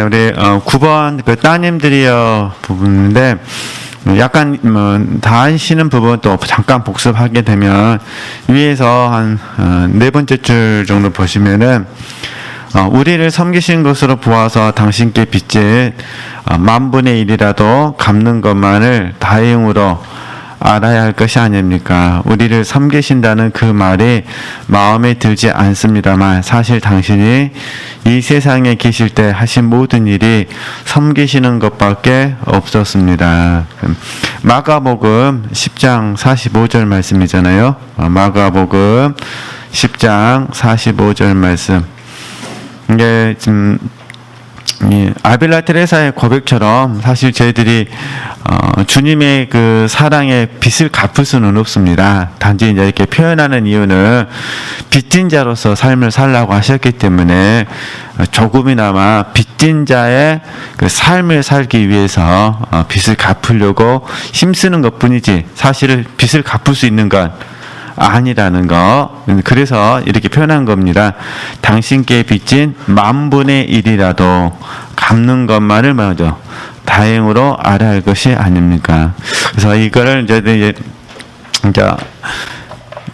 우리 9번 그 따님들이요 부분인데 약간 다 아시는 부분 또 잠깐 복습하게 되면 위에서 한 네 번째 줄 정도 보시면은 우리를 섬기신 것으로 보아서 당신께 빚진 만분의 1이라도 갚는 것만을 다행으로 알아야 할 것이 아닙니까? 우리를 섬기신다는 그 말이 마음에 들지 않습니다만 사실 당신이 이 세상에 계실 때 하신 모든 일이 섬기시는 것밖에 없었습니다. 마가복음 10장 45절 말씀이잖아요. 마가복음 10장 45절 말씀. 이게 지금 아빌라 테레사의 고백처럼 사실 저희들이 주님의 그 사랑의 빚을 갚을 수는 없습니다. 단지 이제 이렇게 표현하는 이유는 빚진 자로서 삶을 살라고 하셨기 때문에 조금이나마 빚진 자의 그 삶을 살기 위해서 빚을 갚으려고 힘쓰는 것뿐이지 사실은 빚을 갚을 수 있는 건 아니라는 거. 그래서 이렇게 표현한 겁니다. 당신께 빚진 만분의 1이라도 갚는 것만을 먼저 다행으로 알아야 할 것이 아닙니까? 그래서 이거를 이제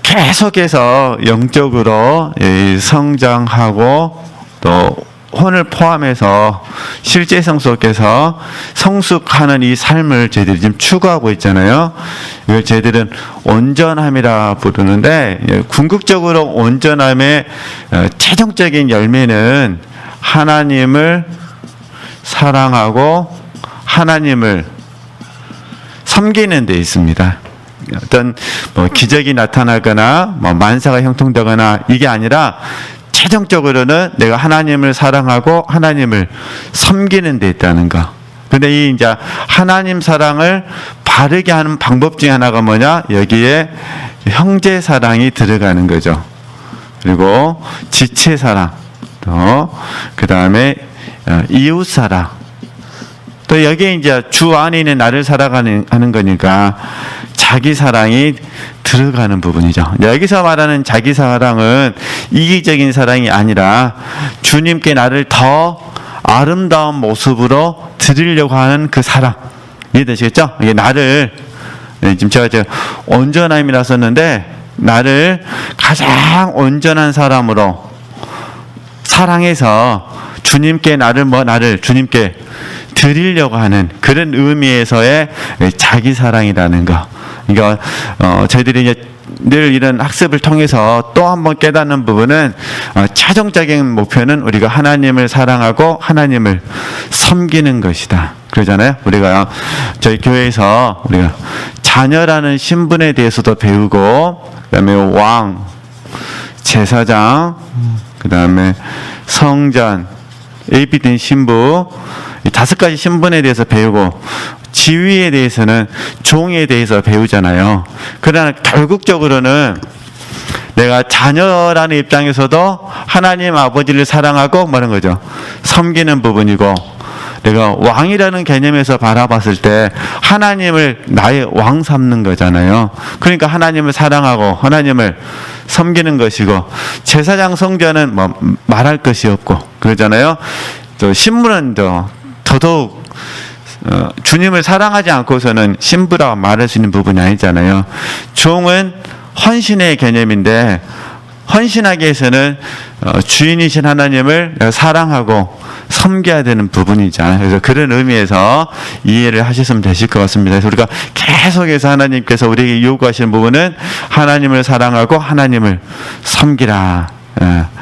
계속해서 영적으로 성장하고 또 혼을 포함해서 실제성 속에서 성숙하는 이 삶을 저희들이 지금 추구하고 있잖아요. 이걸 저희들은 온전함이라 부르는데 궁극적으로 온전함의 최종적인 열매는 하나님을 사랑하고 하나님을 섬기는 데 있습니다. 어떤 기적이 나타나거나 만사가 형통되거나 이게 아니라 최종적으로는 내가 하나님을 사랑하고 하나님을 섬기는 데 있다는 거. 근데 이 이제 하나님 사랑을 바르게 하는 방법 중에 하나가 뭐냐? 여기에 형제 사랑이 들어가는 거죠. 그리고 지체 사랑, 또 그 다음에 이웃 사랑. 또 여기에 이제 주 안에 있는 나를 사랑하는 거니까 자기 사랑이 들어가는 부분이죠. 여기서 말하는 자기 사랑은 이기적인 사랑이 아니라 주님께 나를 더 아름다운 모습으로 드리려고 하는 그 사랑. 이해되시겠죠? 이게 나를 지금 제가 온전함이라 썼는데 나를 가장 온전한 사람으로 사랑해서 주님께 나를 주님께 드리려고 하는 그런 의미에서의 자기 사랑이라는 거. 그러니까 저희들이 이제 늘 이런 학습을 통해서 또 한 번 깨닫는 부분은 최종적인 목표는 우리가 하나님을 사랑하고 하나님을 섬기는 것이다. 그러잖아요. 우리가 저희 교회에서 우리가 자녀라는 신분에 대해서도 배우고 그다음에 왕, 제사장, 그다음에 성전, 예비된 신부 이 5가지 신분에 대해서 배우고 지위에 대해서는 종에 대해서 배우잖아요. 그러나 결국적으로는 내가 자녀라는 입장에서도 하나님 아버지를 사랑하고 뭐라는 거죠? 섬기는 부분이고 내가 왕이라는 개념에서 바라봤을 때 하나님을 나의 왕 삼는 거잖아요. 그러니까 하나님을 사랑하고 하나님을 섬기는 것이고 제사장 성전은 뭐 말할 것이 없고 그러잖아요. 또 신부는 더더욱 주님을 사랑하지 않고서는 신부라고 말할 수 있는 부분이 아니잖아요. 종은 헌신의 개념인데 헌신하기 위해서는 주인이신 하나님을 사랑하고 섬겨야 되는 부분이잖아요. 그래서 그런 의미에서 이해를 하셨으면 되실 것 같습니다. 그래서 우리가 계속해서 하나님께서 우리에게 요구하시는 부분은 하나님을 사랑하고 하나님을 섬기라.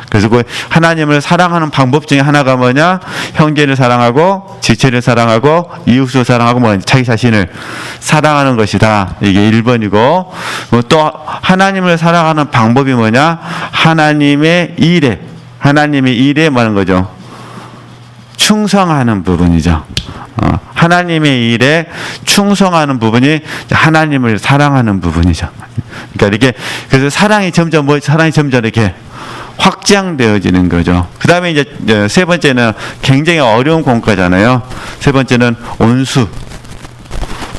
그래서 그 하나님을 사랑하는 방법 중에 하나가 뭐냐? 형제를 사랑하고 지체를 사랑하고 이웃을 사랑하고 자기 자신을 사랑하는 것이다. 이게 1번이고 또 하나님을 사랑하는 방법이 뭐냐? 하나님의 일에 뭐 하는 거죠? 충성하는 부분이죠. 하나님의 일에 충성하는 부분이 하나님을 사랑하는 부분이죠. 그러니까 이렇게 그래서 사랑이 점점 이렇게 확장되어지는 거죠. 그 다음에 이제 세 번째는 굉장히 어려운 공과잖아요. 세 번째는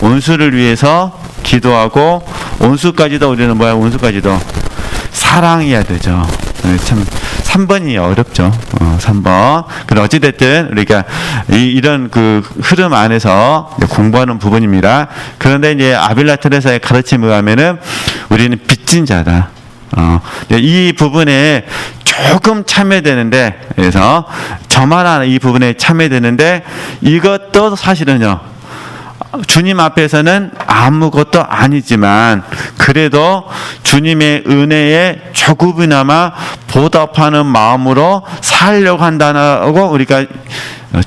온수를 위해서 기도하고 온수까지도 우리는 온수까지도 사랑해야 되죠. 참 3번이 어렵죠. 3번. 그럼 어찌됐든 우리가 이런 그 흐름 안에서 공부하는 부분입니다. 그런데 이제 아빌라 테레사의 가르침에 의하면은 우리는 빚진 자다. 이 부분에 조금 참여되는데, 그래서 저만 하나 이 부분에 참여되는데, 이것도 사실은요, 주님 앞에서는 아무것도 아니지만 그래도 주님의 은혜에 조금이나마 보답하는 마음으로 살려고 한다고 우리가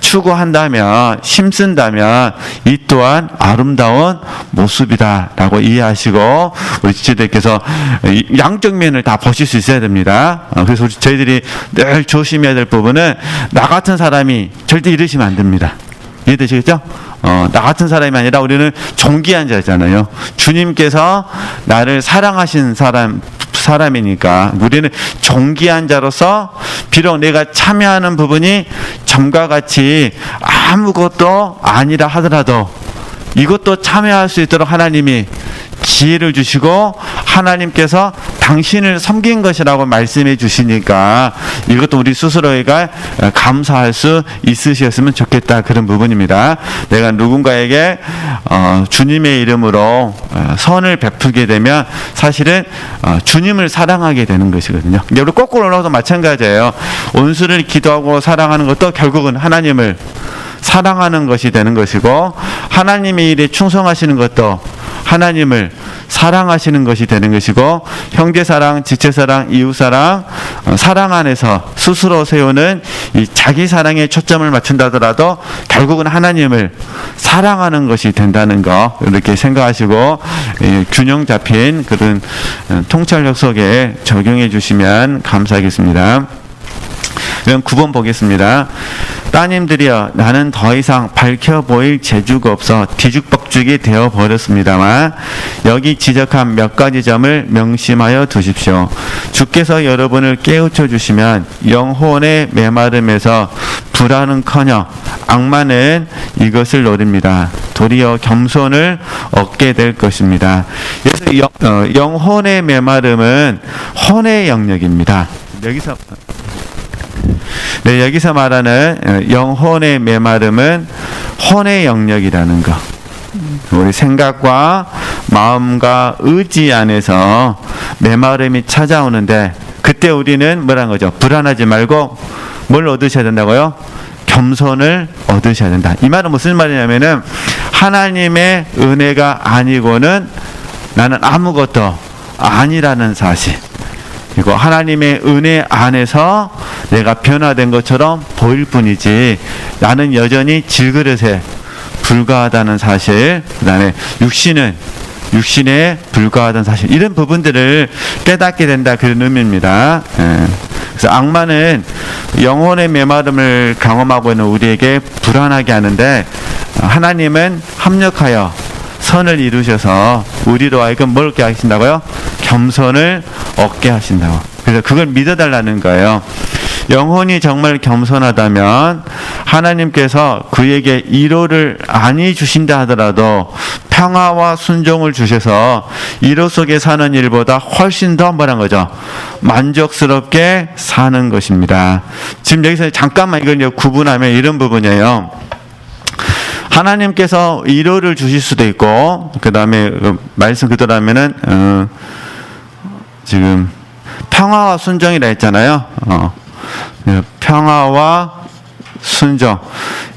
추구한다면, 힘쓴다면 이 또한 아름다운 모습이다라고 이해하시고 우리 지체들께서 양쪽 면을 다 보실 수 있어야 됩니다. 그래서 저희들이 늘 조심해야 될 부분은 나 같은 사람이 절대 이러시면 안 됩니다. 이해되시겠죠? 나 같은 사람이 아니라 우리는 존귀한 자잖아요. 주님께서 나를 사랑하신 사람이니까 우리는 존귀한 자로서 비록 내가 참여하는 부분이 점과 같이 아무것도 아니라 하더라도 이것도 참여할 수 있도록 하나님이 기회를 주시고 하나님께서 당신을 섬긴 것이라고 말씀해 주시니까 이것도 우리 스스로가 감사할 수 있으셨으면 좋겠다, 그런 부분입니다. 내가 누군가에게 주님의 이름으로 선을 베풀게 되면 사실은 주님을 사랑하게 되는 것이거든요. 우리 거꾸로 올라가도 마찬가지예요. 온수를 기도하고 사랑하는 것도 결국은 하나님을 사랑하는 것이 되는 것이고, 하나님의 일에 충성하시는 것도 하나님을 사랑하시는 것이 되는 것이고, 형제사랑, 지체사랑, 이웃사랑, 사랑 안에서 스스로 세우는 이 자기 사랑에 초점을 맞춘다더라도 결국은 하나님을 사랑하는 것이 된다는 거, 이렇게 생각하시고 균형 잡힌 그런 통찰력 속에 적용해 주시면 감사하겠습니다. 그럼 9번 보겠습니다. 따님들이여, 나는 더 이상 밝혀 보일 재주가 없어 뒤죽박죽이 되어 버렸습니다만 여기 지적한 몇 가지 점을 명심하여 두십시오. 주께서 여러분을 깨우쳐 주시면 영혼의 메마름에서 불안은커녕 악마는 이것을 노립니다. 도리어 겸손을 얻게 될 것입니다. 그래서 영혼의 메마름은 혼의 영역입니다. 여기서 말하는 영혼의 메마름은 혼의 영역이라는 것. 우리 생각과 마음과 의지 안에서 메마름이 찾아오는데 그때 우리는 뭐라는 거죠? 불안하지 말고 뭘 얻으셔야 된다고요? 겸손을 얻으셔야 된다. 이 말은 무슨 말이냐면은 하나님의 은혜가 아니고는 나는 아무것도 아니라는 사실. 그리고 하나님의 은혜 안에서 내가 변화된 것처럼 보일 뿐이지 나는 여전히 질그릇에 불과하다는 사실, 그 다음에 육신에 불과하다는 사실, 이런 부분들을 깨닫게 된다, 그런 의미입니다. 그래서 악마는 영혼의 메마름을 경험하고 있는 우리에게 불안하게 하는데 하나님은 합력하여 선을 이루셔서 우리로 하여금 뭘 얻게 하신다고요? 겸손을 얻게 하신다고. 그래서 그걸 믿어달라는 거예요. 영혼이 정말 겸손하다면 하나님께서 그에게 위로를 아니 주신다 하더라도 평화와 순종을 주셔서 위로 속에 사는 일보다 훨씬 더 뭐란 거죠? 만족스럽게 사는 것입니다. 지금 여기서 잠깐만 이걸 구분하면 이런 부분이에요. 하나님께서 위로를 주실 수도 있고, 그 다음에 말씀 그대로 하면은 지금 평화와 순종이라 했잖아요. 평화와 순종.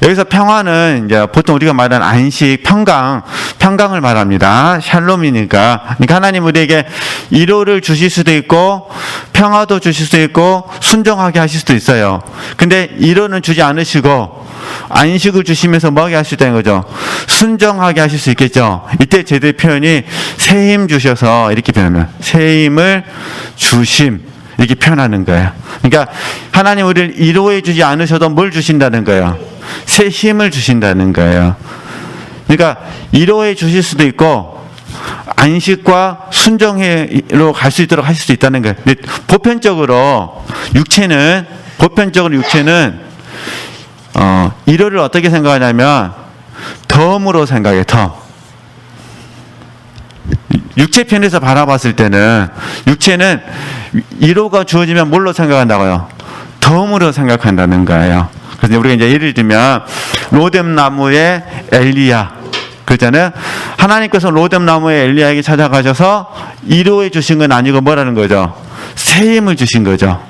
여기서 평화는 이제 보통 우리가 말하는 안식, 평강을 말합니다. 샬롬이니까. 그러니까 하나님 우리에게 위로를 주실 수도 있고, 평화도 주실 수도 있고, 순종하게 하실 수도 있어요. 근데 위로는 주지 않으시고, 안식을 주시면서 뭐하게 하실 수 있다는 거죠? 순종하게 하실 수 있겠죠? 이때 제대로 표현이 새 힘 주셔서 이렇게 표현하면, 새 힘을 주심. 이렇게 표현하는 거예요. 그러니까 하나님 우리를 위로해 주지 않으셔도 뭘 주신다는 거예요? 새 힘을 주신다는 거예요. 그러니까 위로해 주실 수도 있고 안식과 순종으로 갈 수 있도록 하실 수 있다는 거예요. 근데 보편적으로 육체는 위로를 어떻게 생각하냐면 덤으로 생각해요. 덤. 육체 편에서 바라봤을 때는 육체는 위로가 주어지면 뭘로 생각한다고요? 덤으로 생각한다는 거예요. 그래서 우리가 이제 예를 들면 로뎀나무의 엘리야 그렇잖아요. 하나님께서 로뎀나무의 엘리야에게 찾아가셔서 위로해 주신 건 아니고 뭐라는 거죠? 새 힘을 주신 거죠.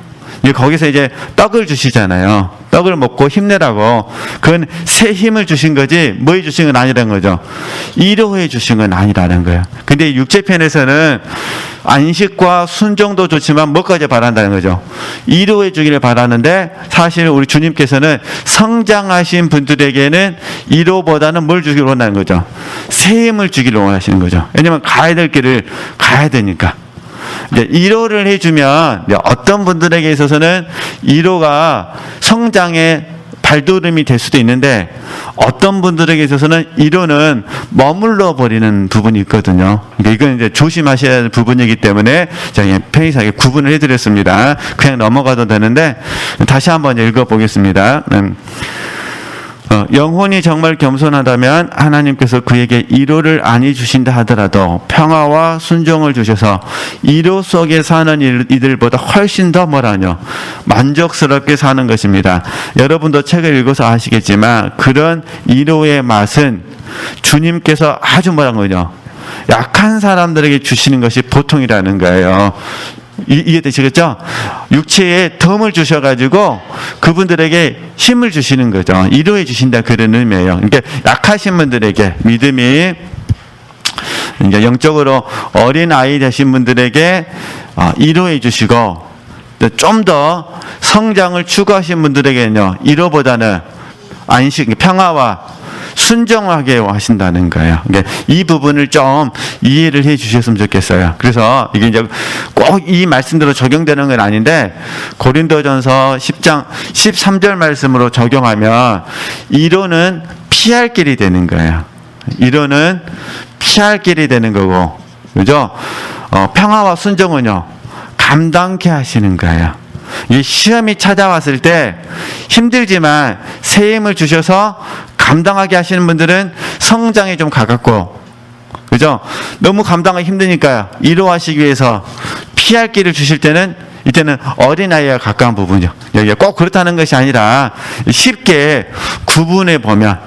거기서 이제 떡을 주시잖아요. 떡을 먹고 힘내라고. 그건 새 힘을 주신 거지 뭐 주신 건 아니라는 거죠. 위로해 주신 건 아니라는 거예요. 근데 육체편에서는 안식과 순종도 좋지만 뭐까지 바란다는 거죠. 위로해 주기를 바라는데 사실 우리 주님께서는 성장하신 분들에게는 위로보다는 뭘 주기를 원하는 거죠. 새 힘을 주기를 원하시는 거죠. 왜냐하면 가야 될 길을 가야 되니까. 위로를 해주면 어떤 분들에게 있어서는 위로가 성장의 발돋움이 될 수도 있는데 어떤 분들에게 있어서는 위로는 머물러 버리는 부분이 있거든요. 그러니까 이건 이제 조심하셔야 할 부분이기 때문에 제가 편의하게 구분을 해드렸습니다. 그냥 넘어가도 되는데 다시 한번 읽어보겠습니다. 영혼이 정말 겸손하다면 하나님께서 그에게 위로를 아니 주신다 하더라도 평화와 순종을 주셔서 위로 속에 사는 이들보다 훨씬 더 뭐라뇨? 만족스럽게 사는 것입니다. 여러분도 책을 읽어서 아시겠지만 그런 위로의 맛은 주님께서 아주 뭐란 거죠? 약한 사람들에게 주시는 것이 보통이라는 거예요. 이해되시겠죠? 육체에 덤을 주셔가지고 그분들에게 힘을 주시는 거죠. 위로해 주신다 그런 의미예요. 그러니까 약하신 분들에게 믿음이 이제 영적으로 어린 아이 되신 분들에게 위로해 주시고 좀 더 성장을 추구하신 분들에게는요 위로보다는 안식, 평화와 순종하게 하신다는 거예요. 그러니까 이 부분을 좀 이해를 해 주셨으면 좋겠어요. 그래서 이게 이제 꼭 이 말씀대로 적용되는 건 아닌데 고린도전서 10장 13절 말씀으로 적용하면 위로는 피할 길이 되는 거예요. 위로는 피할 길이 되는 거고, 그죠? 평화와 순종은요 감당케 하시는 거예요. 이 시험이 찾아왔을 때 힘들지만 새 힘을 주셔서 감당하게 하시는 분들은 성장에 좀 가깝고, 그죠? 너무 감당하기 힘드니까 위로하시기 위해서 피할 길을 주실 때는 이때는 어린아이와 가까운 부분이죠. 여기가 꼭 그렇다는 것이 아니라 쉽게 구분해 보면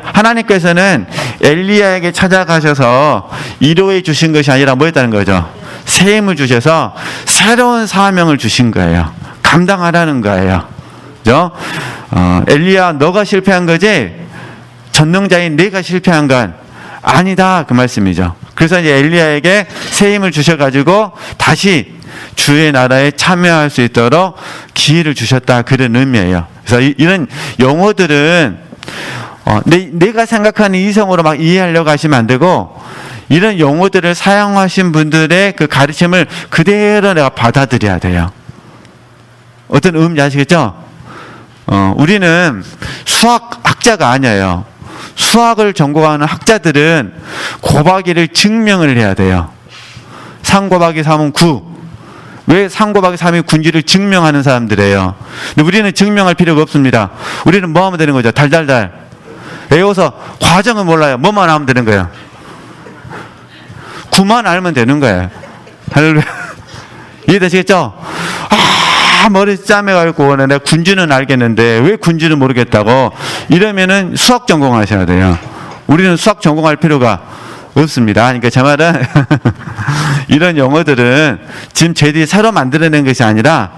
하나님께서는 엘리야에게 찾아가셔서 위로해 주신 것이 아니라 뭐였다는 거죠? 새 힘을 주셔서 새로운 사명을 주신 거예요. 감당하라는 거예요. 그죠? 엘리야 너가 실패한 거지 전능자인 내가 실패한 건 아니다 그 말씀이죠. 그래서 이제 엘리야에게 새 힘을 주셔가지고 다시 주의 나라에 참여할 수 있도록 기회를 주셨다 그런 의미예요. 그래서 이런 용어들은 내가 생각하는 이성으로 막 이해하려고 하시면 안 되고 이런 용어들을 사용하신 분들의 그 가르침을 그대로 내가 받아들여야 돼요. 어떤 의미인지 아시겠죠? 우리는 수학학자가 아니에요. 수학을 전공하는 학자들은 곱하기를 증명을 해야 돼요. 3 곱하기 3은 9. 왜 3 곱하기 3이 9인지를 증명하는 사람들이에요. 근데 우리는 증명할 필요가 없습니다. 우리는 뭐 하면 되는 거죠? 달달달. 외워서 과정은 몰라요. 뭐만 하면 되는 거예요. 9만 알면 되는 거예요. 이해되시겠죠? 머리 짜매가지고 내가 군주는 알겠는데 왜 군주는 모르겠다고 이러면은 수학 전공하셔야 돼요. 우리는 수학 전공할 필요가 없습니다. 그러니까 제 말은 이런 용어들은 지금 저희들이 새로 만들어낸 것이 아니라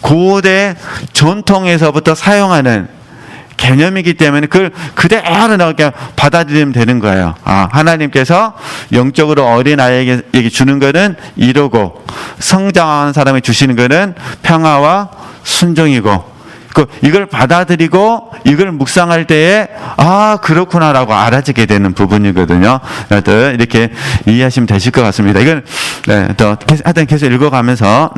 고대 전통에서부터 사용하는 개념이기 때문에 그걸 그대로 나게 받아들이면 되는 거예요. 하나님께서 영적으로 어린아이에게 주는 것은 이로고 성장하는 사람이 주시는 것은 평화와 순종이고 이걸 받아들이고 이걸 묵상할 때에 그렇구나라고 알아지게 되는 부분이거든요. 이렇게 이해하시면 되실 것 같습니다. 이건 또 하여튼 계속 읽어가면서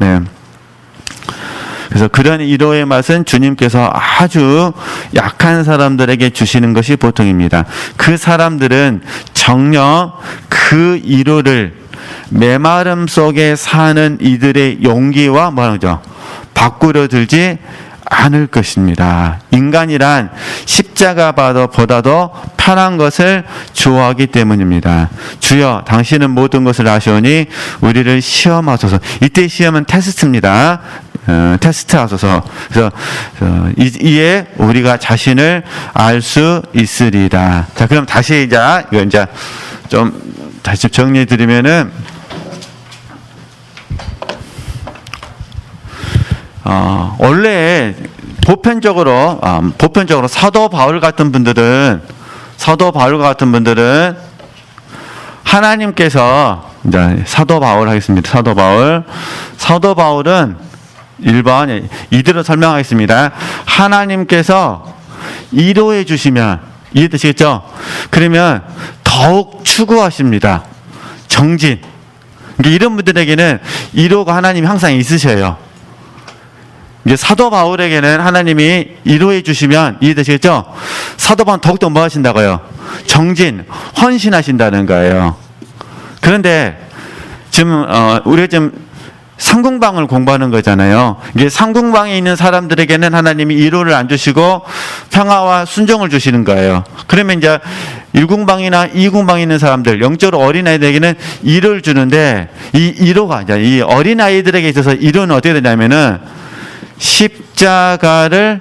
그래서 그런 위로의 맛은 주님께서 아주 약한 사람들에게 주시는 것이 보통입니다. 그 사람들은 정녕 그 위로를 메마름 속에 사는 이들의 용기와 뭐라죠? 바꾸려 들지 않을 것입니다. 인간이란 십자가보다도 편한 것을 좋아하기 때문입니다. 주여 당신은 모든 것을 아시오니 우리를 시험하소서. 이때 시험은 테스트입니다. 테스트하소서. 그래서 이에 우리가 자신을 알 수 있으리라. 자, 그럼 다시 이거 이제 좀 다시 정리해 드리면은 원래 보편적으로 사도 바울 같은 분들은 하나님께서 이제 사도 바울 하겠습니다. 사도 바울은 1번 이대로 설명하겠습니다. 하나님께서 위로해 주시면 이해되시겠죠? 그러면 더욱 추구하십니다. 정진. 그러니까 이런 분들에게는 위로가 하나님이 항상 있으셔요. 이제 사도 바울에게는 하나님이 위로해 주시면 이해되시겠죠? 사도 바울은 더욱더 뭐 하신다고요? 정진, 헌신하신다는 거예요. 그런데 지금 우리가 지금 상궁방을 공부하는 거잖아요. 이게 상궁방에 있는 사람들에게는 하나님이 위로를 안 주시고 평화와 순종을 주시는 거예요. 그러면 이제 1궁방이나 2궁방에 있는 사람들, 영적으로 어린아이들에게는 위로를 주는데 이 위로가 이제 이 어린아이들에게 있어서 위로는 어떻게 되냐면은 십자가를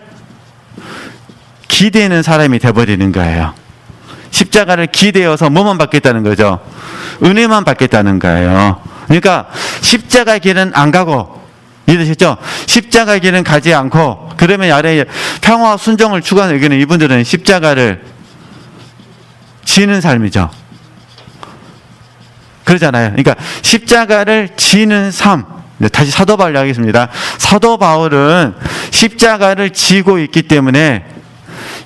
기대는 사람이 돼버리는 거예요. 십자가를 기대어서 뭐만 받겠다는 거죠? 은혜만 받겠다는 거예요. 그러니까 십자가의 길은 안 가고, 이해되셨죠? 십자가의 길은 가지 않고, 그러면 아래 평화와 순종을 추구하는 여기는 이분들은 십자가를 지는 삶이죠. 그러잖아요. 그러니까 십자가를 지는 삶. 다시 사도 바울 하겠습니다. 사도 바울은 십자가를 지고 있기 때문에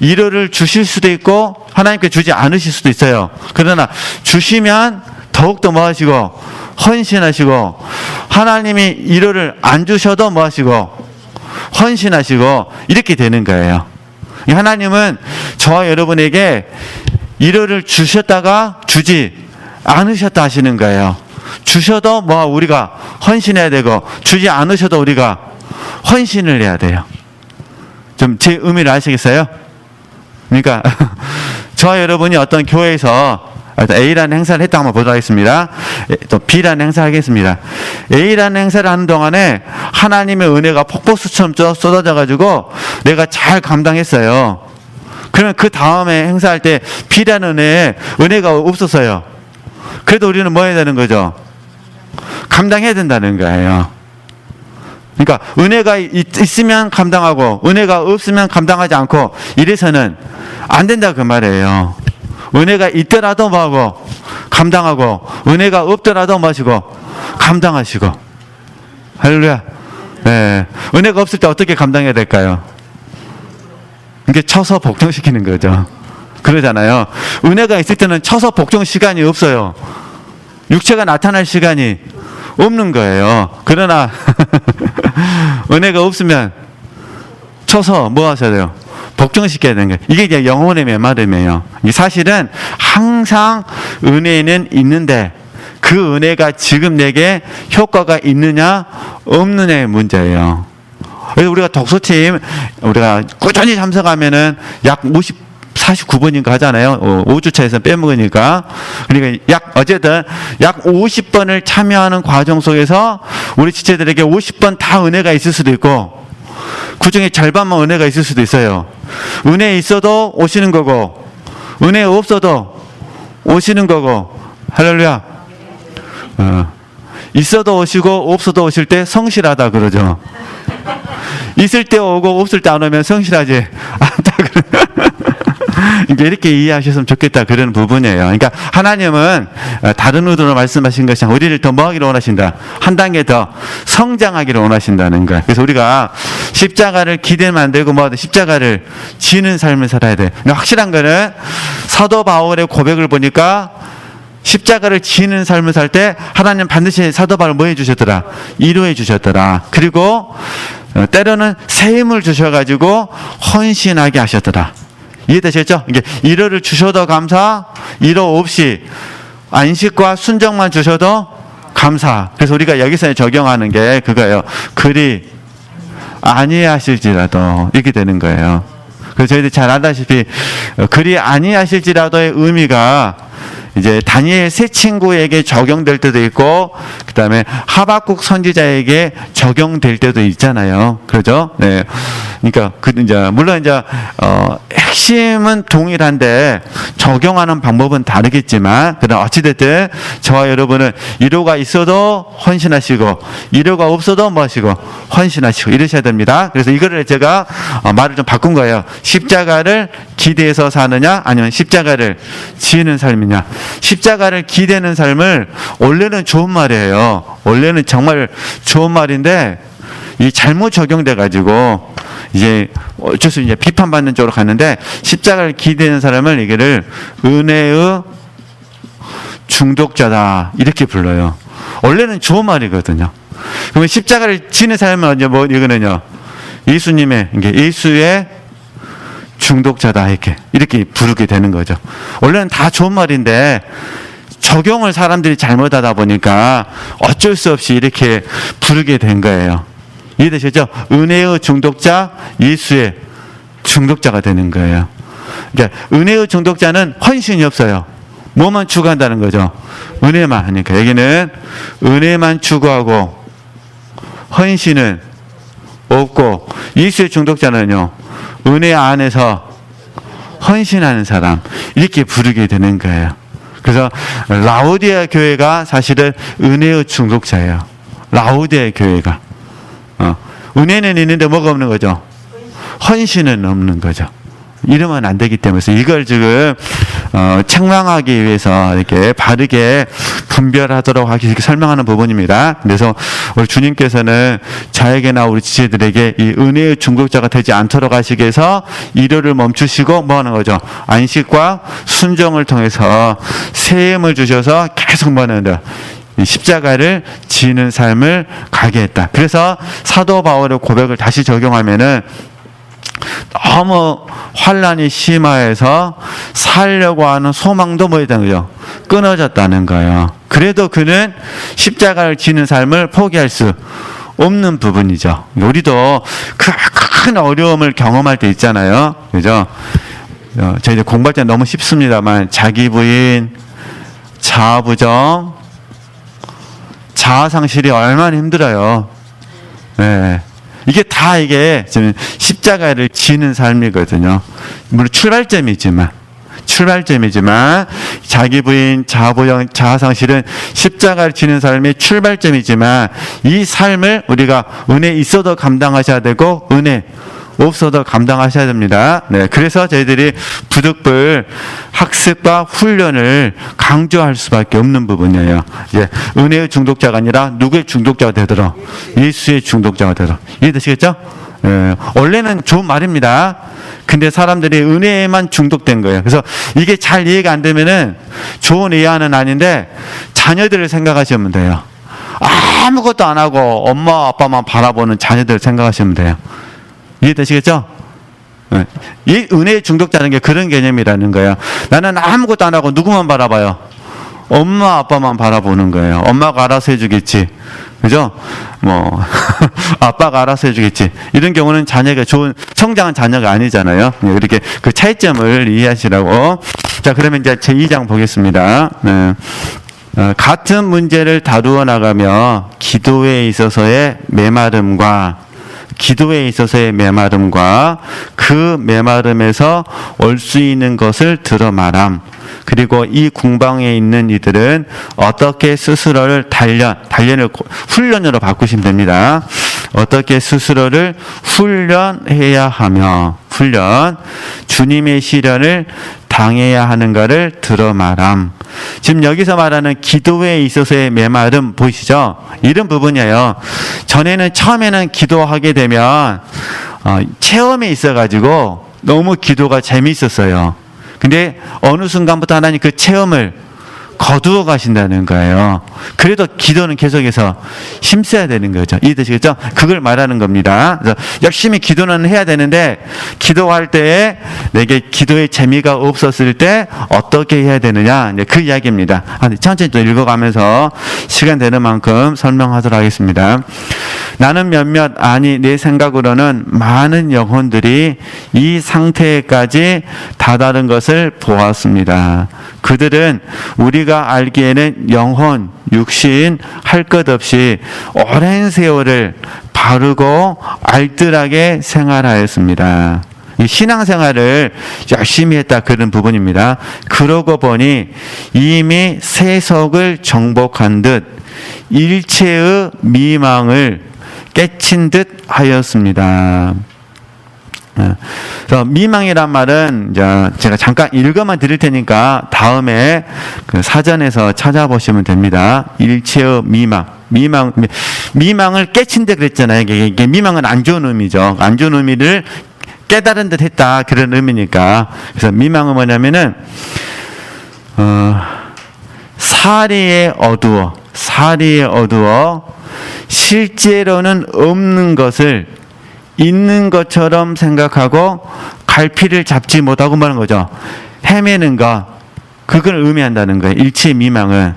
위로를 주실 수도 있고 하나님께 주지 않으실 수도 있어요. 그러나 주시면 더욱더 뭐 하시고 헌신하시고, 하나님이 위로를 안 주셔도 뭐 하시고 헌신하시고, 이렇게 되는 거예요. 하나님은 저와 여러분에게 위로를 주셨다가 주지 않으셨다 하시는 거예요. 주셔도 뭐 우리가 헌신해야 되고, 주지 않으셔도 우리가 헌신을 해야 돼요. 좀 제 의미를 아시겠어요? 그러니까 저와 여러분이 어떤 교회에서 A라는 행사를 했다 한번 보도록 하겠습니다. 또 B라는 행사를 하겠습니다. A라는 행사를 하는 동안에 하나님의 은혜가 폭포수처럼 쏟아져 가지고 내가 잘 감당했어요. 그러면 그 다음에 행사할 때 B라는 은혜가 없었어요. 그래도 우리는 뭐 해야 되는 거죠? 감당해야 된다는 거예요. 그러니까 은혜가 있으면 감당하고 은혜가 없으면 감당하지 않고 이래서는 안 된다 그 말이에요. 은혜가 있더라도 뭐하고 감당하고, 은혜가 없더라도 뭐하시고 감당하시고. 할렐루야. 네. 은혜가 없을 때 어떻게 감당해야 될까요? 이게 쳐서 복종시키는 거죠. 그러잖아요. 은혜가 있을 때는 쳐서 복종 시간이 없어요. 육체가 나타날 시간이 없는 거예요. 그러나 은혜가 없으면 쳐서 뭐 하셔야 돼요? 복종시켜야 되는 거예요. 이게 이제 영혼의 메마름이에요. 사실은 항상 은혜는 있는데 그 은혜가 지금 내게 효과가 있느냐 없느냐의 문제예요. 그래서 우리가 독서팀 우리가 꾸준히 참석하면은 약 49번인가 하잖아요. 5주차에서 빼먹으니까. 그러니까 어쨌든 약 50번을 참여하는 과정 속에서 우리 지체들에게 50번 다 은혜가 있을 수도 있고, 그 중에 절반만 은혜가 있을 수도 있어요. 은혜 있어도 오시는 거고, 은혜 없어도 오시는 거고. 할렐루야. 있어도 오시고 없어도 오실 때 성실하다 그러죠. 있을 때 오고 없을 때 안 오면 성실하지 않다 이렇게 이해하셨으면 좋겠다 그런 부분이에요. 그러니까 하나님은 다른 의도로 말씀하신 것이 우리를 더 뭐하기를 원하신다. 한 단계 더 성장하기를 원하신다는 거예요. 그래서 우리가 십자가를 기대 만들고 십자가를 지는 삶을 살아야 돼. 확실한 거는 사도 바울의 고백을 보니까 십자가를 지는 삶을 살 때 하나님 반드시 사도 바울을 뭐 해주셨더라? 위로해 주셨더라. 그리고 때로는 새 힘을 주셔가지고 헌신하게 하셨더라. 이해되셨죠? 이게 위로를 주셔도 감사, 위로 없이 안식과 순종만 주셔도 감사. 그래서 우리가 여기서 적용하는 게 그거예요. 그리 아니하실지라도 이렇게 되는 거예요. 그래서 저희들이 잘 알다시피 그리 아니하실지라도의 의미가 이제 다니엘 세 친구에게 적용될 때도 있고, 그 다음에 하박국 선지자에게 적용될 때도 있잖아요. 그러죠? 네. 그러니까 이제 물론 이제 핵심은 동일한데 적용하는 방법은 다르겠지만, 그러나 어찌됐든 저와 여러분은 이로가 있어도 헌신하시고 이로가 없어도 뭐 하시고 헌신하시고 이러셔야 됩니다. 그래서 이거를 제가 말을 좀 바꾼 거예요. 십자가를 기대해서 사느냐 아니면 십자가를 지는 삶이냐. 십자가를 기대는 삶을 원래는 좋은 말이에요. 원래는 정말 좋은 말인데 이 잘못 적용돼 가지고 이제 어쩔 수 이제 비판받는 쪽으로 갔는데, 십자가를 기대는 사람을 이거를 은혜의 중독자다 이렇게 불러요. 원래는 좋은 말이거든요. 그러면 십자가를 지는 사람은 이제 뭐 이거는요, 예수님의 이게 예수의 중독자다 이렇게 부르게 되는 거죠. 원래는 다 좋은 말인데 적용을 사람들이 잘못하다 보니까 어쩔 수 없이 이렇게 부르게 된 거예요. 이해되시죠? 은혜의 중독자, 예수의 중독자가 되는 거예요. 그러니까 은혜의 중독자는 헌신이 없어요. 뭐만 추구한다는 거죠? 은혜만 하니까. 여기는 은혜만 추구하고 헌신은 없고, 예수의 중독자는요, 은혜 안에서 헌신하는 사람, 이렇게 부르게 되는 거예요. 그래서 라오디아 교회가 사실은 은혜의 중독자예요. 라오디아 교회가. 은혜는 있는데 뭐가 없는 거죠? 헌신은 없는 거죠. 이러면 안 되기 때문에 이걸 지금 책망하기 위해서 이렇게 바르게 분별하도록 하기 위해서 설명하는 부분입니다. 그래서 우리 주님께서는 저에게나 우리 지체들에게 이 은혜의 중독자가 되지 않도록 하시기 위해서 일요를 멈추시고 뭐 하는 거죠? 안식과 순종을 통해서 새 힘을 주셔서 계속 뭐 하는 거죠? 십자가를 지는 삶을 가게 했다. 그래서 사도 바울의 고백을 다시 적용하면은 너무 환난이 심화해서 살려고 하는 소망도 뭐였다는 거죠? 끊어졌다는 거예요. 그래도 그는 십자가를 지는 삶을 포기할 수 없는 부분이죠. 우리도 큰 어려움을 경험할 때 있잖아요. 그죠? 저희 공부할 때 너무 쉽습니다만 자기 부인, 자아부정, 자아상실이 얼마나 힘들어요. 네. 이게 다 이게 지금 십자가를 지는 삶이거든요. 물론 출발점이지만 자기 부인, 자아부정, 자아상실은 십자가를 지는 삶의 출발점이지만 이 삶을 우리가 은혜 있어도 감당하셔야 되고 은혜 없어도 감당하셔야 됩니다. 네, 그래서 저희들이 부득불 학습과 훈련을 강조할 수밖에 없는 부분이에요. 이제 은혜의 중독자가 아니라 누구의 중독자가 되도록, 예수의 중독자가 되도록. 이해되시겠죠? 원래는 좋은 말입니다. 근데 사람들이 은혜에만 중독된 거예요. 그래서 이게 잘 이해가 안 되면은 좋은 이해는 아닌데 자녀들을 생각하시면 돼요. 아무것도 안 하고 엄마 아빠만 바라보는 자녀들을 생각하시면 돼요. 이해되시겠죠? 이 은혜의 중독자는 게 그런 개념이라는 거예요. 나는 아무것도 안 하고 누구만 바라봐요? 엄마 아빠만 바라보는 거예요. 엄마가 알아서 해주겠지. 그죠? 뭐 아빠가 알아서 해주겠지. 이런 경우는 자녀가 좋은 성장한 자녀가 아니잖아요. 이렇게 그 차이점을 이해하시라고. 자, 그러면 이제 제 2장 보겠습니다. 네. 같은 문제를 다루어 나가며 기도에 있어서의 메마름과 그 메마름에서 올 수 있는 것을 들어 말함. 그리고 이 궁방에 있는 이들은 어떻게 스스로를 단련을 훈련으로 바꾸시면 됩니다. 어떻게 스스로를 훈련해야 하며 주님의 시련을 당해야 하는가를 들어 말함. 지금 여기서 말하는 기도에 있어서의 메마름 보이시죠? 이런 부분이에요. 전에는 처음에는 기도하게 되면 체험이 있어가지고 너무 기도가 재미있었어요. 근데 어느 순간부터 하나님 그 체험을 거두어 가신다는 거예요. 그래도 기도는 계속해서 힘써야 되는 거죠. 이해되시겠죠? 그걸 말하는 겁니다. 그래서 열심히 기도는 해야 되는데 기도할 때에 내게 기도의 재미가 없었을 때 어떻게 해야 되느냐, 이제 그 이야기입니다. 천천히 또 읽어가면서 시간 되는 만큼 설명하도록 하겠습니다. 나는 내 생각으로는 많은 영혼들이 이 상태까지 다다른 것을 보았습니다. 그들은 우리가 알기에는 영혼, 육신 할 것 없이 오랜 세월을 바르고 알뜰하게 생활하였습니다. 이 신앙생활을 열심히 했다 그런 부분입니다. 그러고 보니 이미 세속을 정복한 듯 일체의 미망을 깨친 듯 하였습니다. 그래서 미망이란 말은 제가 잠깐 읽어만 드릴 테니까 다음에 그 사전에서 찾아보시면 됩니다. 일체의 미망을 깨친다 그랬잖아요. 이게 미망은 안 좋은 의미죠. 안 좋은 의미를 깨달은 듯 했다 그런 의미니까. 그래서 미망은 뭐냐면은 사리에 어두워 실제로는 없는 것을 있는 것처럼 생각하고 갈피를 잡지 못하고 말하는 거죠. 헤매는 것, 그걸 의미한다는 거예요. 일체 미망은.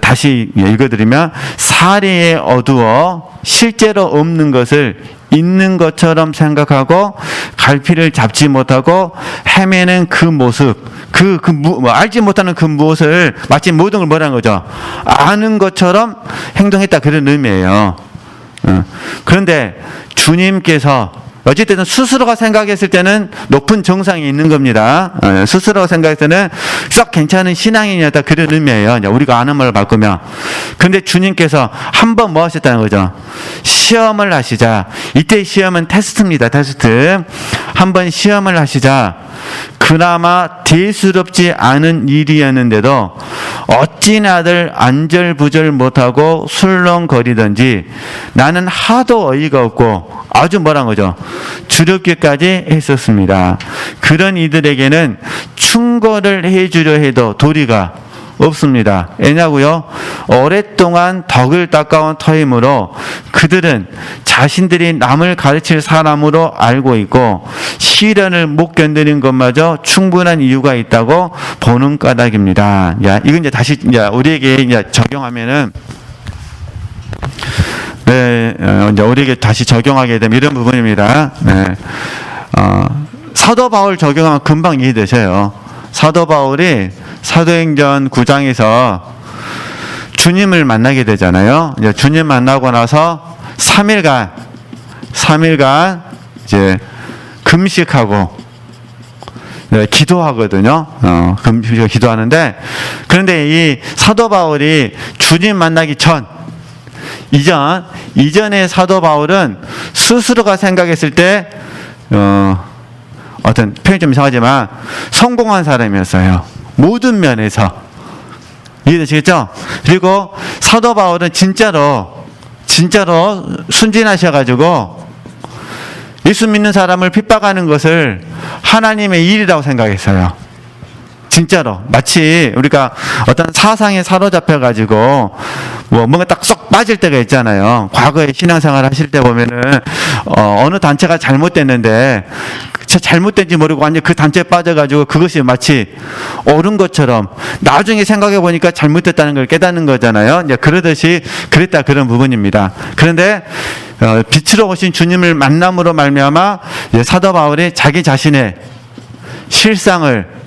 다시 읽어드리면 사리에 어두워 실제로 없는 것을 있는 것처럼 생각하고 갈피를 잡지 못하고 헤매는 그 모습, 알지 못하는 그 무엇을 마치 모든 걸 뭐라는 거죠. 아는 것처럼 행동했다 그런 의미예요. 그런데 주님께서 어쨌든 스스로가 생각했을 때는 높은 정상이 있는 겁니다. 스스로가 생각했을 때는 썩 괜찮은 신앙인이었다 그런 의미예요. 우리가 아는 말을 바꾸면. 그런데 주님께서 한번 뭐 하셨다는 거죠? 시험을 하시자. 이때 시험은 테스트입니다. 테스트. 한번 시험을 하시자. 그나마 대수롭지 않은 일이었는데도 어찌나들 안절부절 못하고 술렁거리던지 나는 하도 어이가 없고 아주 뭐란 거죠? 두렵기까지 했었습니다. 그런 이들에게는 충고를 해주려 해도 도리가 없습니다. 왜냐고요? 오랫동안 덕을 닦아온 터이므로 그들은 자신들이 남을 가르칠 사람으로 알고 있고 시련을 못 견디는 것마저 충분한 이유가 있다고 보는 까닭입니다. 이건 이제 다시 우리에게 이제 적용하면은 이제 우리에게 다시 적용하게 되면 이런 부분입니다. 사도 바울 적용하면 금방 이해되셔요. 사도 바울이 사도행전 9장에서 주님을 만나게 되잖아요. 이제 주님 만나고 나서 3일간 이제 금식하고 기도하거든요. 금식하고 기도하는데, 그런데 이 사도 바울이 주님 만나기 이전에 사도 바울은 스스로가 생각했을 때 어떤 표현이 좀 이상하지만 성공한 사람이었어요. 모든 면에서. 이해되시겠죠? 그리고 사도 바울은 진짜로 순진하셔가지고 예수 믿는 사람을 핍박하는 것을 하나님의 일이라고 생각했어요. 진짜로. 마치 우리가 어떤 사상에 사로잡혀가지고 뭔가 딱 쏙 빠질 때가 있잖아요. 과거에 신앙생활 하실 때 보면은 어느 단체가 잘못됐는데 잘못된지 모르고 완전 그 단체에 빠져가지고 그것이 마치 옳은 것처럼 나중에 생각해 보니까 잘못됐다는 걸 깨닫는 거잖아요. 이제 그러듯이 그랬다 그런 부분입니다. 그런데 빛으로 오신 주님을 만남으로 말미암아 사도 바울이 자기 자신의 실상을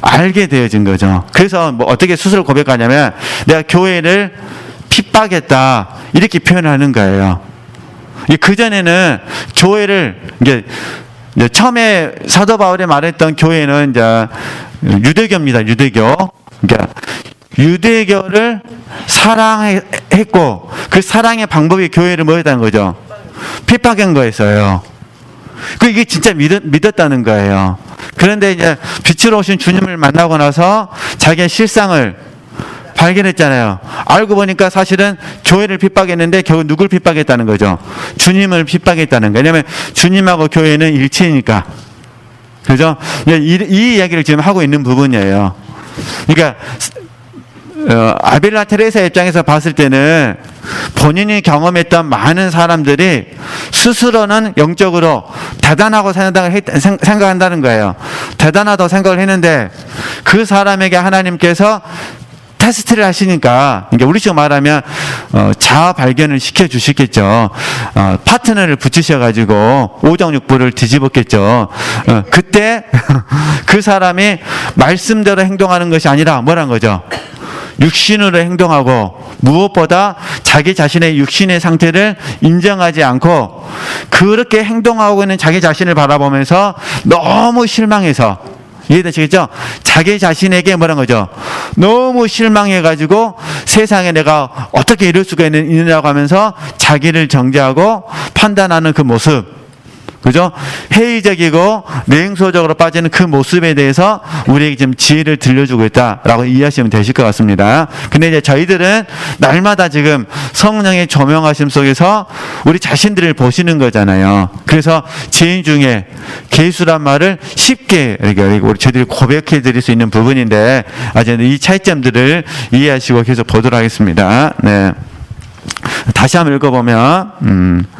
알게 되어진 거죠. 그래서 뭐 어떻게 스스로 고백하냐면 내가 교회를 핍박했다 이렇게 표현하는 거예요. 그 전에는 교회를 이제 처음에 사도 바울이 말했던 교회는 이제 유대교입니다. 유대교. 그러니까 유대교를 사랑했고 그 사랑의 방법이 교회를 뭐였다는 거죠? 핍박한 거였어요. 이게 진짜 믿었다는 거예요. 그런데 이제 빛으로 오신 주님을 만나고 나서 자기의 실상을 발견했잖아요. 알고 보니까 사실은 교회를 핍박했는데 결국 누굴 핍박했다는 거죠? 주님을 핍박했다는 거예요. 왜냐하면 주님하고 교회는 일체니까. 그죠? 이 이야기를 지금 하고 있는 부분이에요. 그러니까 아빌라 테레사 입장에서 봤을 때는 본인이 경험했던 많은 사람들이 스스로는 영적으로 대단하고 생각한다는 거예요. 대단하다고 생각을 했는데 그 사람에게 하나님께서 테스트를 하시니까, 그러니까 우리식으로 말하면 자아 발견을 시켜주시겠죠. 파트너를 붙이셔가지고 오정육부를 뒤집었겠죠. 그때 그 사람이 말씀대로 행동하는 것이 아니라 뭐란 거죠? 육신으로 행동하고, 무엇보다 자기 자신의 육신의 상태를 인정하지 않고 그렇게 행동하고 있는 자기 자신을 바라보면서 너무 실망해서, 이해되시겠죠? 자기 자신에게 뭐란 거죠? 너무 실망해가지고 세상에 내가 어떻게 이럴 수가 있느냐고 하면서 자기를 정죄하고 판단하는 그 모습, 그죠? 회의적이고 냉소적으로 빠지는 그 모습에 대해서 우리에게 지금 지혜를 들려주고 있다라고 이해하시면 되실 것 같습니다. 근데 이제 저희들은 날마다 지금 성령의 조명하심 속에서 우리 자신들을 보시는 거잖아요. 그래서 지인 중에 개수란 말을 쉽게 이렇게 우리 저희들이 고백해 드릴 수 있는 부분인데, 아직 이 차이점들을 이해하시고 계속 보도록 하겠습니다. 네. 다시 한번 읽어보면,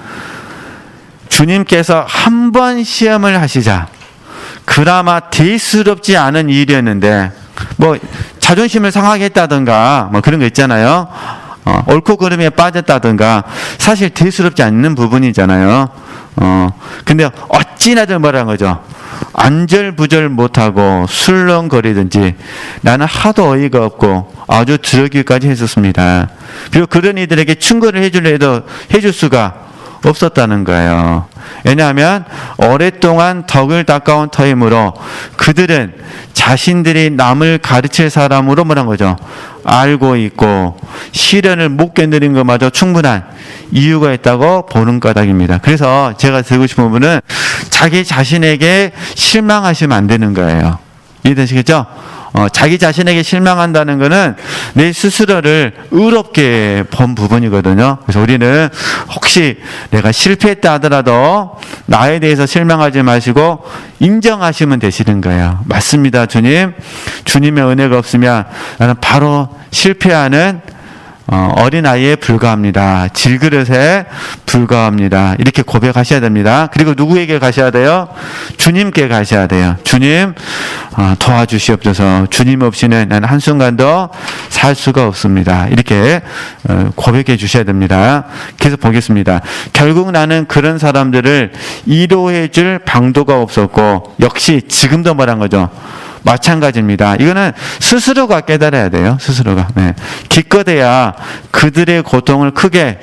주님께서 한 번 시험을 하시자. 그나마 대수롭지 않은 일이었는데, 뭐 자존심을 상하게 했다든가 뭐 그런 거 있잖아요. 옳고 그름에 빠졌다든가 사실 대수롭지 않는 부분이잖아요. 근데 어찌나들 뭐라는 거죠? 안절부절 못하고 술렁거리든지 나는 하도 어이가 없고 아주 드러기까지 했었습니다. 그리고 그런 이들에게 충고를 해주려 해도 해줄 수가 없었다는 거예요. 왜냐하면 오랫동안 덕을 닦아온 터이므로 그들은 자신들이 남을 가르칠 사람으로 뭐란 거죠? 알고 있고 시련을 못 견디는 것마저 충분한 이유가 있다고 보는 까닭입니다. 그래서 제가 드리고 싶은 부분은 자기 자신에게 실망하시면 안 되는 거예요. 이해되시겠죠? 자기 자신에게 실망한다는 것은 내 스스로를 의롭게 본 부분이거든요. 그래서 우리는 혹시 내가 실패했다 하더라도 나에 대해서 실망하지 마시고 인정하시면 되시는 거예요. 맞습니다, 주님. 주님의 은혜가 없으면 나는 바로 실패하는 어린아이에 불과합니다. 질그릇에 불과합니다. 이렇게 고백하셔야 됩니다. 그리고 누구에게 가셔야 돼요? 주님께 가셔야 돼요. 주님 도와주시옵소서. 주님 없이는 나는 한순간도 살 수가 없습니다. 이렇게 고백해 주셔야 됩니다. 계속 보겠습니다. 결국 나는 그런 사람들을 위로해 줄 방도가 없었고 역시 지금도 뭐란 거죠? 마찬가지입니다. 이거는 스스로가 깨달아야 돼요. 스스로가. 네. 기껏해야 그들의 고통을 크게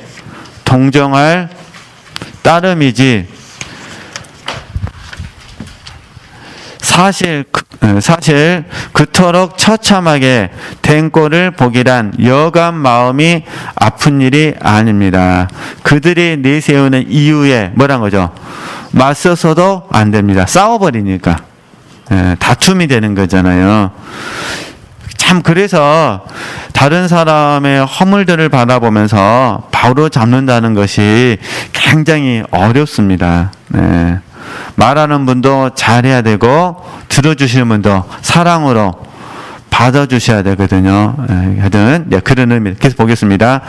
동정할 따름이지 사실 그토록 처참하게 된 꼴을 보기란 여간 마음이 아픈 일이 아닙니다. 그들이 내세우는 이유에 뭐란 거죠? 맞서서도 안 됩니다. 싸워버리니까. 다툼이 되는 거잖아요. 참 그래서 다른 사람의 허물들을 바라보면서 바로 잡는다는 것이 굉장히 어렵습니다. 네. 말하는 분도 잘해야 되고 들어주시는 분도 사랑으로 받아주셔야 되거든요. 하여튼 그런 의미 계속 보겠습니다.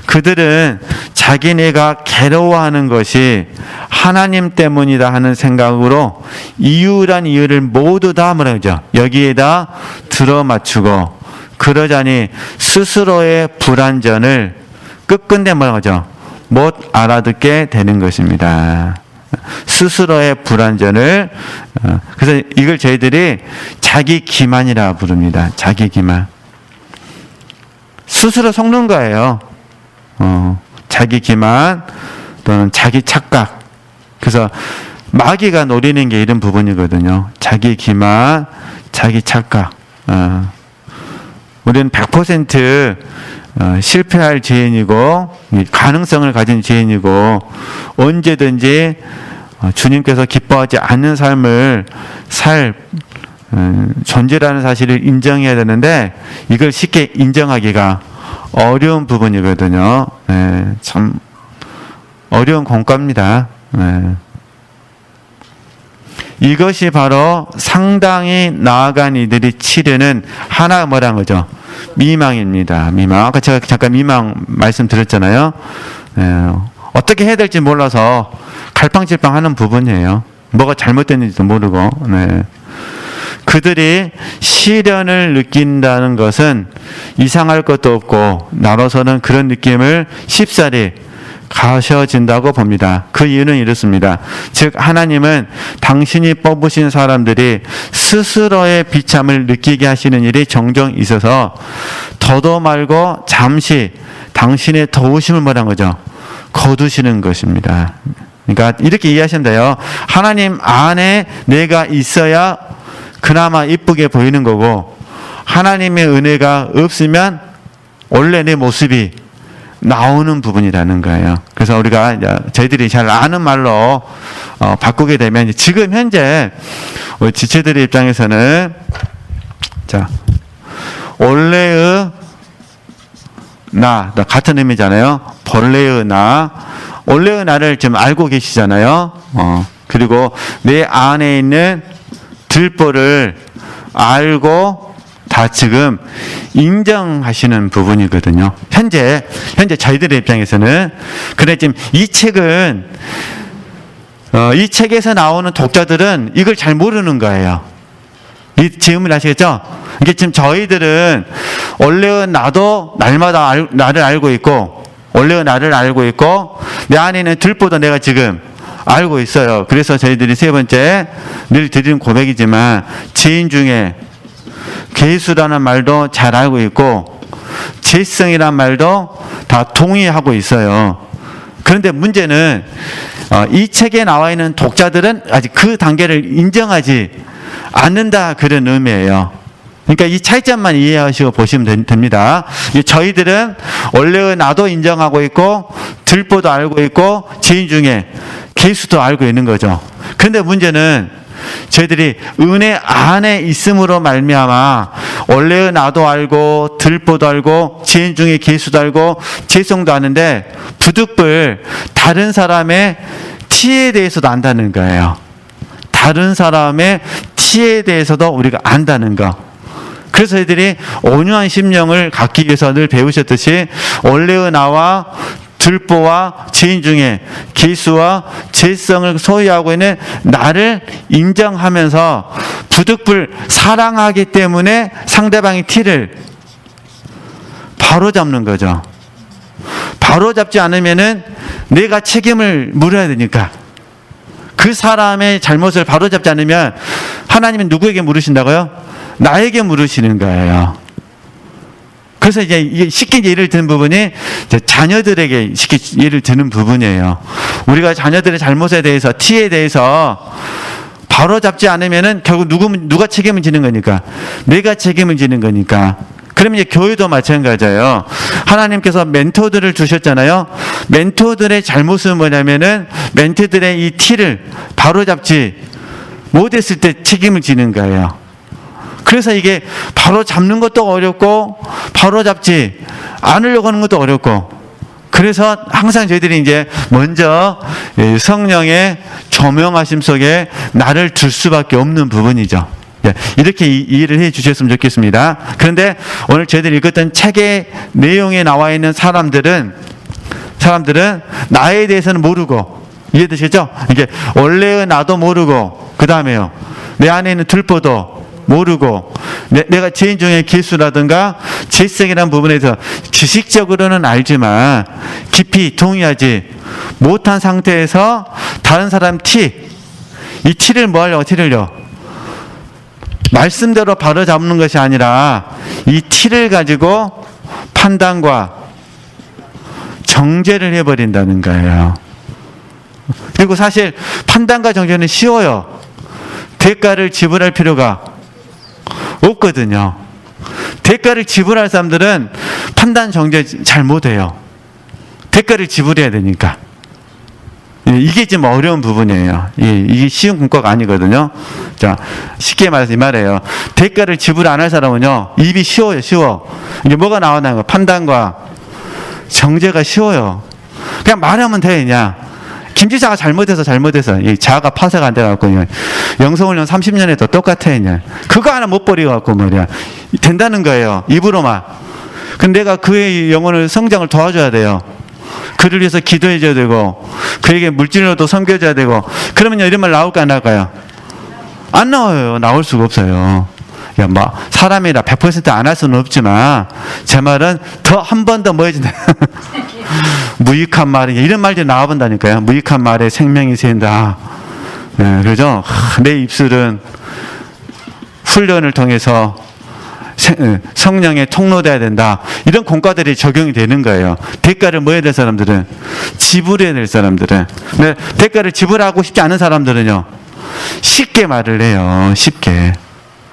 그들은 자기네가 괴로워하는 것이 하나님 때문이다 하는 생각으로 이유란 이유를 모두 다 뭐라죠? 여기에다 들어맞추고 그러자니 스스로의 불완전을 끝끝내 뭐라죠? 못 알아듣게 되는 것입니다. 스스로의 불완전을 그래서 이걸 저희들이 자기 기만이라 부릅니다. 자기 기만. 스스로 속는 거예요. 자기 기만 또는 자기 착각. 그래서 마귀가 노리는 게 이런 부분이거든요. 자기 기만, 자기 착각. 우리는 100% 실패할 죄인이고 가능성을 가진 죄인이고 언제든지 주님께서 기뻐하지 않는 삶을 살 존재라는 사실을 인정해야 되는데 이걸 쉽게 인정하기가 어려운 부분이거든요. 네, 참 어려운 공과입니다. 네. 이것이 바로 상당히 나아간 이들이 치르는 하나 뭐란 거죠? 미망입니다. 미망. 아까 제가 잠깐 미망 말씀드렸잖아요. 네. 어떻게 해야 될지 몰라서 갈팡질팡하는 부분이에요. 뭐가 잘못됐는지도 모르고. 네. 그들이 시련을 느낀다는 것은 이상할 것도 없고 나로서는 그런 느낌을 쉽사리 가셔진다고 봅니다. 그 이유는 이렇습니다. 즉 하나님은 당신이 뽑으신 사람들이 스스로의 비참을 느끼게 하시는 일이 종종 있어서 더도 말고 잠시 당신의 도우심을 뭐란 거죠? 거두시는 것입니다. 그러니까 이렇게 이해하시면 돼요. 하나님 안에 내가 있어야 그나마 이쁘게 보이는 거고, 하나님의 은혜가 없으면 원래 내 모습이 나오는 부분이라는 거예요. 그래서 우리가 저희들이 잘 아는 말로 바꾸게 되면, 지금 현재 우리 지체들의 입장에서는 자, 원래의 나 같은 의미잖아요. 본래의 나, 원래의 나를 좀 알고 계시잖아요. 그리고 내 안에 있는 들보를 알고 다 지금 인정하시는 부분이거든요. 현재 저희들의 입장에서는. 근데 지금 이 책은 이 책에서 나오는 독자들은 이걸 잘 모르는 거예요. 이 질문 아시겠죠? 이게 지금 저희들은 원래의 나도 날마다 나를 알고 있고, 원래의 나를 알고 있고, 내 안에 있는 들보도 내가 지금 알고 있어요. 그래서 저희들이 세 번째 늘 드리는 고백이지만, 죄인 중에 괴수라는 말도 잘 알고 있고 죄성이란 말도 다 동의하고 있어요. 그런데 문제는 이 책에 나와 있는 독자들은 아직 그 단계를 인정하지 않는다, 그런 의미예요. 그러니까 이 차이점만 이해하시고 보시면 됩니다. 저희들은 원래의 나도 인정하고 있고 들보도 알고 있고 죄인 중에 괴수도 알고 있는 거죠. 그런데 문제는 저희들이 은혜 안에 있음으로 말미암아 원래의 나도 알고 들보도 알고 죄인 중에 괴수도 알고 죄성도 아는데 부득불 다른 사람의 티에 대해서도 안다는 거예요. 다른 사람의 티에 대해서도 우리가 안다는 거. 그래서 저희들이 온유한 심령을 갖기 위해서 늘 배우셨듯이 원래의 나와 들보와 죄인 중에 괴수와 죄성을 소유하고 있는 나를 인정하면서 부득불 사랑하기 때문에 상대방의 티를 바로잡는 거죠. 바로잡지 않으면은 내가 책임을 물어야 되니까. 그 사람의 잘못을 바로잡지 않으면 하나님은 누구에게 물으신다고요? 나에게 물으시는 거예요. 그래서 이제 이게 쉽게 예를 드는 부분이 자녀들에게 쉽게 예를 드는 부분이에요. 우리가 자녀들의 잘못에 대해서, 티에 대해서 바로 잡지 않으면은 결국 누가 책임을 지는 거니까? 내가 책임을 지는 거니까. 그러면 이제 교회도 마찬가지예요. 하나님께서 멘토들을 주셨잖아요. 멘토들의 잘못은 뭐냐면은 멘토들의 이 티를 바로 잡지 못했을 때 책임을 지는 거예요. 그래서 이게 바로 잡는 것도 어렵고 바로 잡지 않으려고 하는 것도 어렵고, 그래서 항상 저희들이 이제 먼저 성령의 조명하심 속에 나를 둘 수밖에 없는 부분이죠. 이렇게 이해를 해 주셨으면 좋겠습니다. 그런데 오늘 저희들이 읽었던 책의 내용에 나와 있는 사람들은 나에 대해서는 모르고, 이해되시죠? 이게 원래의 나도 모르고, 그 다음에요, 내 안에 있는 들보도 모르고, 내가 죄인 중에 괴수라든가 죄성이라는 부분에서 지식적으로는 알지만 깊이 동의하지 못한 상태에서 다른 사람 이 티를 뭐 하려고? 티를요, 말씀대로 바로 잡는 것이 아니라 이 티를 가지고 판단과 정죄를 해버린다는 거예요. 그리고 사실 판단과 정죄는 쉬워요. 대가를 지불할 필요가 없거든요. 대가를 지불할 사람들은 판단 정죄 잘 못해요. 대가를 지불해야 되니까. 이게 좀 어려운 부분이에요. 이게 쉬운 문과가 아니거든요. 자, 쉽게 말해서 이 말이에요. 대가를 지불 안 할 사람은요, 입이 쉬워요. 이게 뭐가 나오나요? 판단과 정죄가 쉬워요. 그냥 말하면 돼. 그냥 김지사가 잘못해서 이 자아가 파쇄가 안 돼갖고 영성훈련 30년 해도 똑같아. 그냥 그거 하나 못 버리갖고 말이야, 된다는 거예요, 입으로만. 근데 내가 그의 영혼을 성장을 도와줘야 돼요. 그를 위해서 기도해줘야 되고, 그에게 물질로도 섬겨줘야 되고. 그러면 이런 말 나올까 안 나올까요? 안 나와요. 나올 수가 없어요. 야, 뭐 사람이라 100% 안 할 수는 없지만 제 말은 더 한 번 더 뭐 해준다. 무익한 말이 이런 말들이 나와본다니까요. 무익한 말에 생명이 새인다. 네, 그죠? 내 입술은 훈련을 통해서 성령에 통로돼야 된다. 이런 공과들이 적용이 되는 거예요. 대가를 뭐 해야 될 사람들은? 지불해야 될 사람들은. 근데 대가를 지불하고 싶지 않은 사람들은요. 쉽게 말을 해요. 쉽게.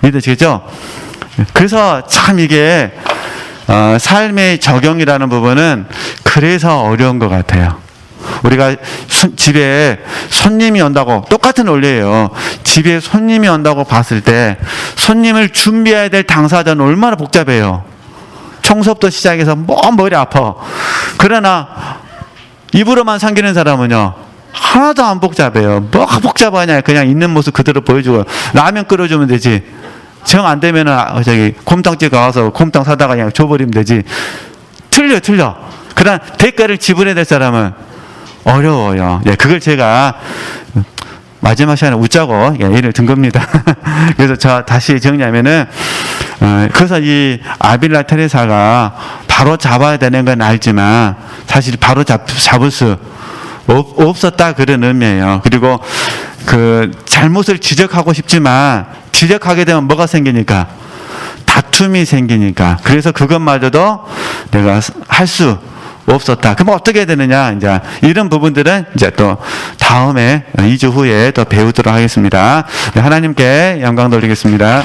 믿으시겠죠? 그래서 참 이게 삶의 적용이라는 부분은 그래서 어려운 것 같아요. 우리가 집에 손님이 온다고 똑같은 원리예요. 집에 손님이 온다고 봤을 때 손님을 준비해야 될 당사자는 얼마나 복잡해요. 청소부터 시작해서 머리 아파. 그러나 입으로만 삼기는 사람은요. 하나도 안 복잡해요. 뭐가 복잡하냐. 그냥 있는 모습 그대로 보여주고 라면 끓여주면 되지. 정 안 되면은 곰탕집 가서 곰탕 사다가 그냥 줘버리면 되지. 틀려. 그러나 대가를 지불해야 될 사람은 어려워요. 예, 그걸 제가 마지막 시간에 웃자고 예를 든 겁니다. 그래서 저 다시 정리하면은 그래서 이 아빌라 테레사가 바로 잡아야 되는 건 알지만 사실 바로 잡을 수 없었다 그런 의미예요. 그리고 그 잘못을 지적하고 싶지만 지적하게 되면 뭐가 생기니까 다툼이 생기니까 그래서 그것마저도 내가 할 수 없었다. 그럼 어떻게 해야 되느냐? 이제 이런 부분들은 이제 또 다음에 2주 후에 또 배우도록 하겠습니다. 네, 하나님께 영광 돌리겠습니다.